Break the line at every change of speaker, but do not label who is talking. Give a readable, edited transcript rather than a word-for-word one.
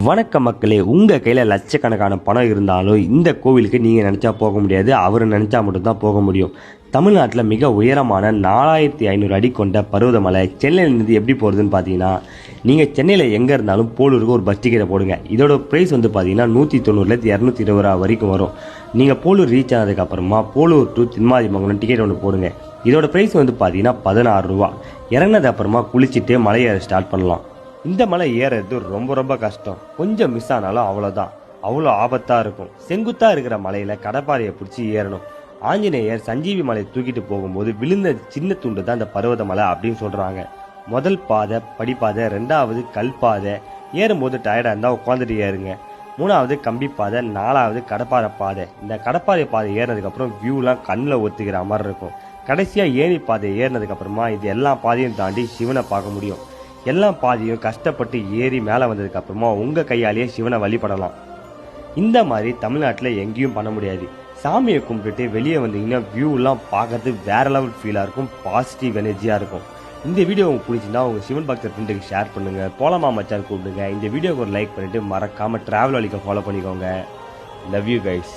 வணக்க மக்களே, உங்கள் கையில் லட்சக்கணக்கான பணம் இருந்தாலும் இந்த கோவிலுக்கு நீங்கள் நினச்சா போக முடியாது. அவர் நினச்சா மட்டும்தான் போக முடியும். தமிழ்நாட்டில் மிக உயரமான 4500 அடி கொண்ட பருவதமலை சென்னையிலேருந்து எப்படி போகிறதுன்னு பார்த்தீங்கன்னா, நீங்கள் சென்னையில் எங்கே இருந்தாலும் போலூருக்கு ஒரு பஸ் டிக்கெட்டை போடுங்க. இதோட ப்ரைஸ் வந்து பார்த்தீங்கன்னா 190லேருந்து 220 ரூபா வரைக்கும் வரும். நீங்கள் போலூர் ரீச் ஆனதுக்கப்புறமா போலூர் டு தின்மாதிமங்கலம் டிக்கெட் ஒன்று போடுங்க. இதோட ப்ரைஸ் வந்து பார்த்தீங்கன்னா 16 ரூபா. இறங்கினது அப்புறமா குளிச்சுட்டு மலையேற ஸ்டார்ட் பண்ணலாம். இந்த மலை ஏறது ரொம்ப கஷ்டம். கொஞ்சம் மிஸ் ஆனாலும் அவ்வளோதான். அவ்வளோ ஆபத்தாக இருக்கும். செங்குத்தாக இருக்கிற மலையில் கடப்பாறையை பிடிச்சி ஏறணும். ஆஞ்சநேயர் சஞ்சீவி மலையை தூக்கிட்டு போகும்போது விழுந்த சின்ன துண்டு தான் இந்த பர்வத மலை அப்படின்னு சொல்கிறாங்க. முதல் பாதை படிப்பாதை, 2வது கல் பாதை. ஏறும்போது டயர்டாக இருந்தால் உட்காந்துட்டு ஏறுங்க. 3வது கம்பி பாதை, 4வது கடப்பாறை பாதை. இந்த கடப்பாறை பாதை ஏறினதுக்கப்புறம் வியூலாம் கண்ணில் ஒத்துக்கிற மாதிரி இருக்கும். கடைசியாக ஏணி பாதை ஏறினதுக்கப்புறமா இது எல்லா பாதையும் தாண்டி சிவனை பார்க்க முடியும். எல்லா பாதையும் கஷ்டப்பட்டு ஏறி மேலே வந்ததுக்கு அப்புறமா உங்கள் கையாலேயே சிவனை வழிபடலாம். இந்த மாதிரி தமிழ்நாட்டில் எங்கேயும் பண்ண முடியாது. சாமியை கும்பிட்டுட்டு வெளியே வந்தீங்கன்னா வியூலாம் பார்க்கறது வேற லெவல் ஃபீலாக இருக்கும். பாசிட்டிவ் எனர்ஜியாக இருக்கும். இந்த வீடியோ உங்களுக்கு பிடிச்சிருந்தா உங்கள் சிவன் பக்தர் ஃப்ரெண்டுக்கு ஷேர் பண்ணுங்கள். போலாமா மச்சான் கூப்பிடுங்க. இந்த வீடியோக்கு ஒரு லைக் பண்ணிவிட்டு மறக்காமல் ட்ராவல் வழிக்க ஃபாலோ பண்ணிக்கோங்க. Love you guys.